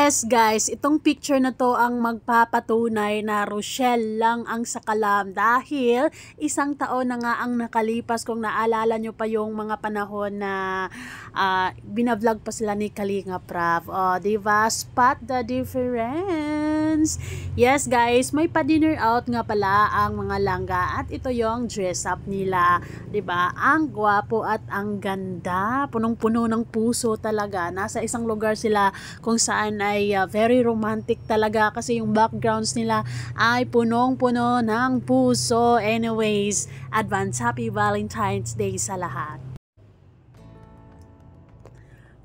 Yes guys, itong picture na to ang magpapatunay na Rochelle lang ang sakalam dahil isang taon na nga ang nakalipas. Kung naalala nyo pa yung mga panahon na binavlog pa sila ni Kalinga Prab. Diba? Spot the difference. Yes guys, may pa-dinner out nga pala ang mga langga at ito yung dress up nila. Diba? Ang gwapo at ang ganda. Punong-puno ng puso talaga. Nasa isang lugar sila kung saan ay very romantic talaga kasi yung backgrounds nila ay punong-puno ng puso. Anyways, advance happy Valentine's Day sa lahat.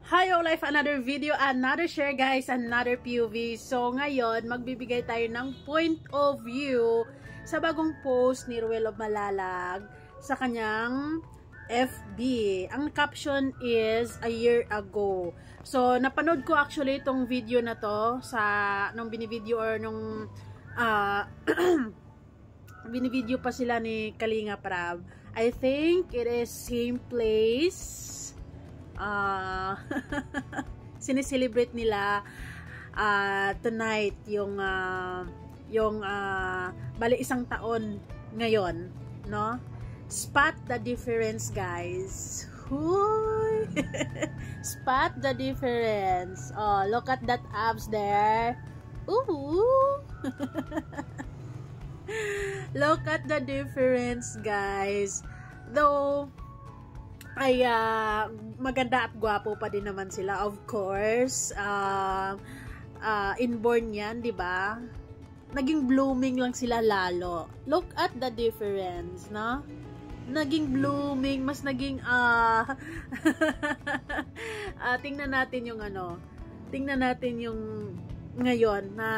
Hi life, another video, another share guys, another POV. So ngayon, magbibigay tayo ng point of view sa bagong post ni Ruel of Malalag sa kanyang FB. Ang caption is a year ago. So napanood ko actually itong video na to sa nung binivideo or nung binivideo pa sila ni Kalinga Prab. I think it is same place. Sineselebrate nila tonight yung bali isang taon ngayon, no? Spot the difference guys. Huy! Spot the difference. Oh, look at that abs there. Ooh! Look at the difference guys. Though ay maganda at gwapo pa din naman sila, of course. Inborn yan, di ba? Naging blooming lang sila lalo. Look at the difference, no? Naging blooming, mas naging tingnan natin yung tingnan natin yung ngayon na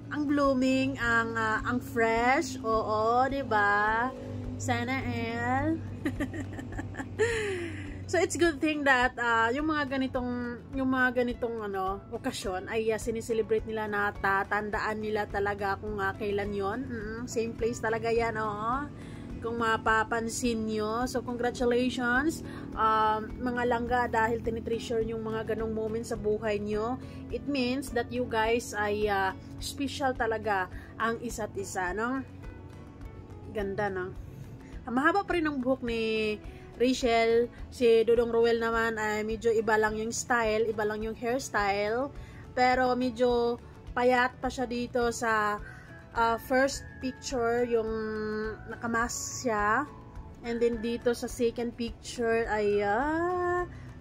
ang blooming, ang fresh, oo, 'di ba? Sana el. So it's good thing that yung mga ganitong okasyon ay sineselebrate nila, na tatandaan nila talaga kung kailan 'yon. Same place talaga 'yan, oo. Kung mapapansin nyo. So, congratulations, mga langga, dahil tinitreasure yung mga ganong moments sa buhay nyo. It means that you guys ay special talaga ang isa't isa, no? Ganda, no? Mahaba pa rin ang buhok ni Rachel. Si Dodong Ruel naman ay medyo iba lang yung style, iba lang yung hairstyle. Pero medyo payat pa siya dito sa first picture, yung nakamask siya, and then dito sa second picture ay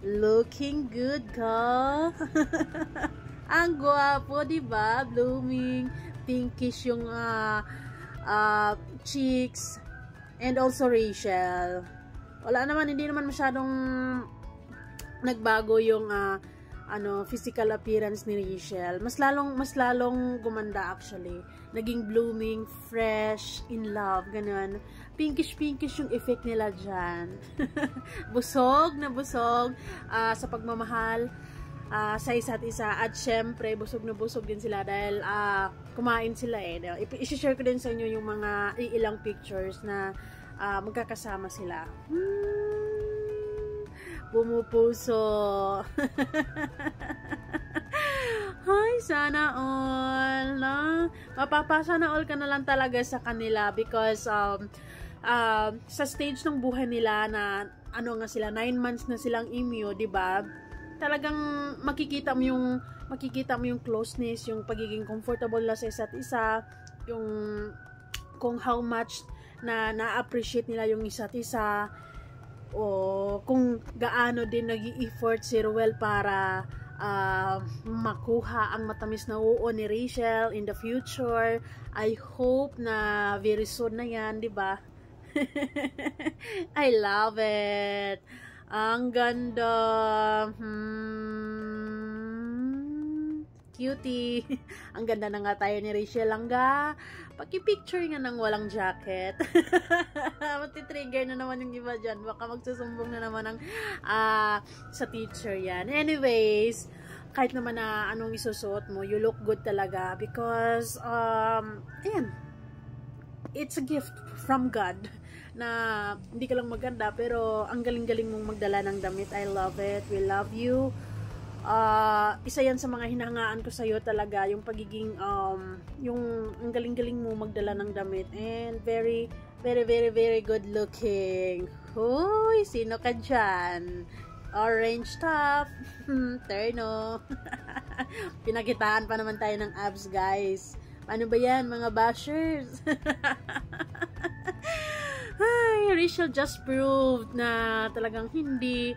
looking good ka. Ang gwapo, diba? Blooming pinkish yung cheeks, and also Rachel. Wala naman, hindi naman masyadong nagbago yung physical appearance ni Rachel. Mas lalong gumanda actually. Naging blooming, fresh, in love, ganun. Pinkish yung effect nila dyan. Busog na busog sa pagmamahal sa isa't isa. At syempre, busog na busog din sila dahil kumain sila eh. I-share ko din sa inyo yung mga ilang pictures na magkakasama sila. Bumupuso. Hi, sana all, no? Mapapasana all ka na lang talaga sa kanila because sa stage ng buhay nila na nga sila, 9 months na silang imyo, di ba? Talagang makikita mo yung closeness, yung pagiging comfortable na sa isa't isa, yung kung how much na-appreciate nila yung isa't isa, o kung gaano din nag-i-effort si Ruel para makuha ang matamis na oo ni Rachel in the future. I hope na very soon na yan, di ba? I love it. Ang ganda. Cutie. Ang ganda na nga tayo ni Rachel langga. Paki-picture nga ng walang jacket. Mati-trigger na naman yung iba dyan. Baka magsusumbong na naman ng sa teacher yan. Anyways, kahit naman na anong isusuot mo, you look good talaga because ayan, it's a gift from God na hindi ka lang maganda pero ang galing-galing mong magdala ng damit. I love it. We love you. isa yan sa mga hinahangaan ko sa'yo talaga, yung pagiging, yung ang galing-galing mo magdala ng damit, and very, very, very, very good looking. Hoy, sino ka dyan? Orange top, terno. Pinakitaan pa naman tayo ng abs, guys. Ano ba yan, mga bashers? Ay, Rachel just proved na talagang hindi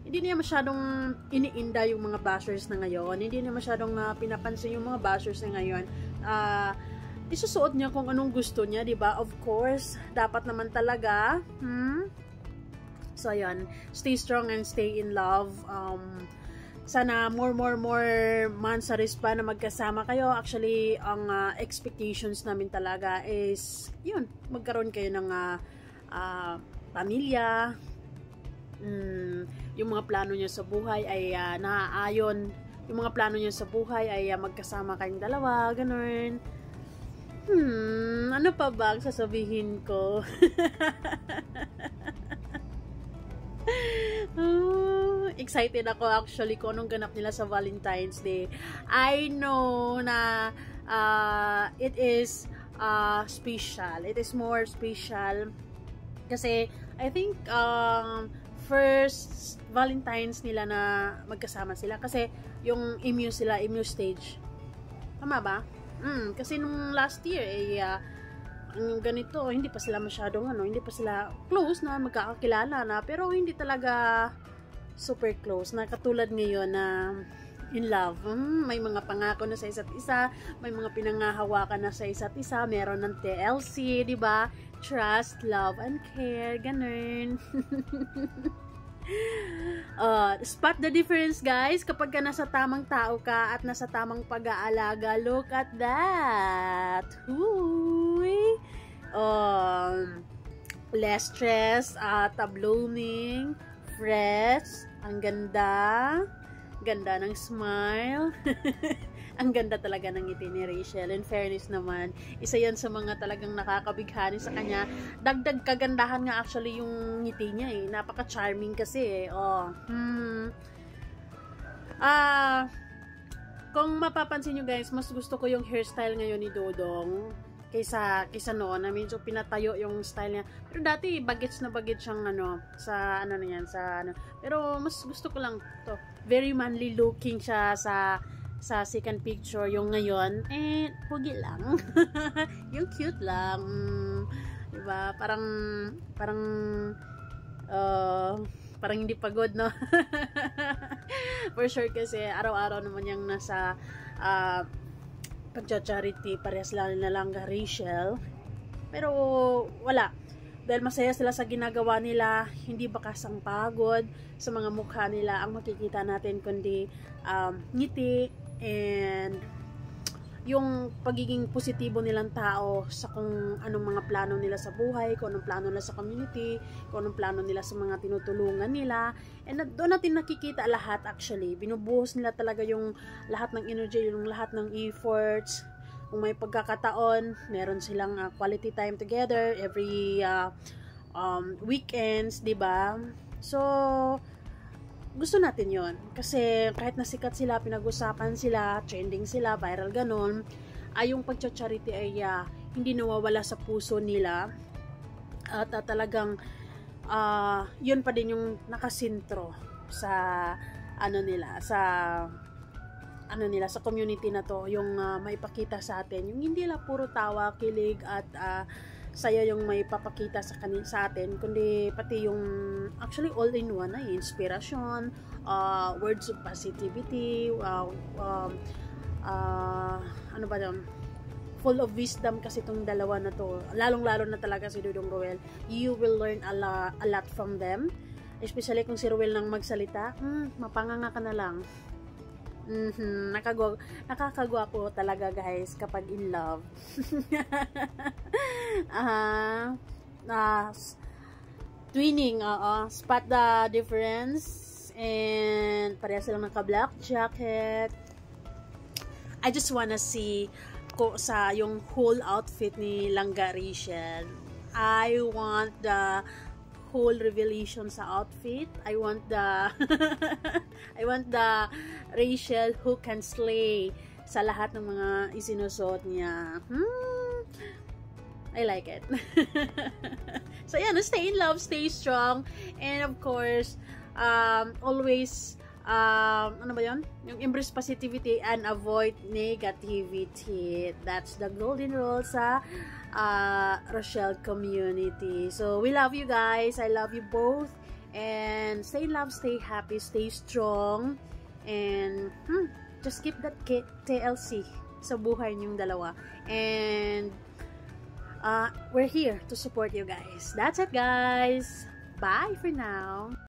niya masyadong iniinda yung mga bashers na ngayon. Hindi niya masyadong pinapansin yung mga bashers na ngayon. Isusuot niya kung anong gusto niya, di ba? Of course, dapat naman talaga. So, ayun. Stay strong and stay in love. Sana more months pa na magkasama kayo. Actually, ang expectations namin talaga is, yun, magkaroon kayo ng pamilya. Yung mga plano niyo sa buhay ay naaayon. Yung mga plano niyo sa buhay ay magkasama kayong dalawa, ganun. Ano pa ba ang sasabihin ko? Excited ako actually kung anong ganap nila sa Valentine's Day. I know na it is special. It is more special kasi I think first Valentine's nila na magkasama sila kasi yung immune stage. Tama ba? Kasi nung last year ang ganito, hindi pa sila masyadong hindi pa sila close na magkakakilala na, pero hindi talaga super close na katulad ngayon na in love. May mga pangako na sa isa't isa, may mga pinangahawakan na sa isa't isa, meron ng TLC, di ba? Trust, love, and care, ganun. Spot the difference, guys, kapag ka nasa tamang tao ka at nasa tamang pag-aalaga. Look at that. Less stress, blooming, fresh, ang ganda ng smile. Ang ganda talaga ng ngiti ni Rachel. In fairness naman, isa yan sa mga talagang nakakabighani sa kanya. Dagdag kagandahan nga actually yung ngiti niya eh. Napaka-charming kasi eh. Kung mapapansin nyo guys, mas gusto ko yung hairstyle ngayon ni Dodong kaysa noon. I mean, so pinatayo yung style niya. Pero dati bagets na bagets siyang sa na yan, sa Pero mas gusto ko lang to. Very manly looking siya sa second picture. Yung ngayon, pugi lang. Yung cute lang. Diba? Parang hindi pagod, no? For sure kasi araw-araw naman yung nasa pagcha-charity, parehas lang na lang Rachel. Pero wala. Dahil masaya sila sa ginagawa nila, hindi bakas ang pagod sa mga mukha nila ang makikita natin, kundi ngiti and yung pagiging positibo nilang tao sa kung anong mga plano nila sa buhay, kung anong plano nila sa community, kung anong plano nila sa mga tinutulungan nila. And doon natin nakikita lahat actually. Binubuhos nila talaga yung lahat ng energy, yung lahat ng efforts. Kung may pagkakataon, meron silang quality time together every weekends, 'di ba? So gusto natin yon kasi kahit nasikat sila, pinag-usapan sila, trending sila, viral ganun, yung pagcha-charity ay hindi nawawala sa puso nila at talagang yun pa din yung nakasintro sa sa community na to, yung maipakita sa atin, yung hindi lang puro tawa, kilig at saya yung may papakita sa atin, kundi pati yung actually all-in-one ay inspiration, words of positivity, ano ba yun, full of wisdom kasi itong dalawa na to, lalong-lalo na talaga si Dodong Roel. You will learn a lot from them, especially kung si Roel nang magsalita, mapanganga ka na lang. Nakakagwapo talaga guys kapag in love. Twinning, spot the difference, and pareha silang naka-black jacket. I just wanna see sa yung whole outfit ni Langga Rachel. I want the whole revelation sa outfit. I want the I want the Rachel who can slay sa lahat ng mga isinusuot niya. I like it. So yeah, stay in love, stay strong, and of course, always ano ba yun? Yung embrace positivity and avoid negativity. That's the golden rule sa Rochelle community. So we love you guys. I love you both. And stay in love, stay happy, stay strong. And just keep that TLC sa buhay niyong dalawa. And we're here to support you guys. That's it, guys. Bye for now.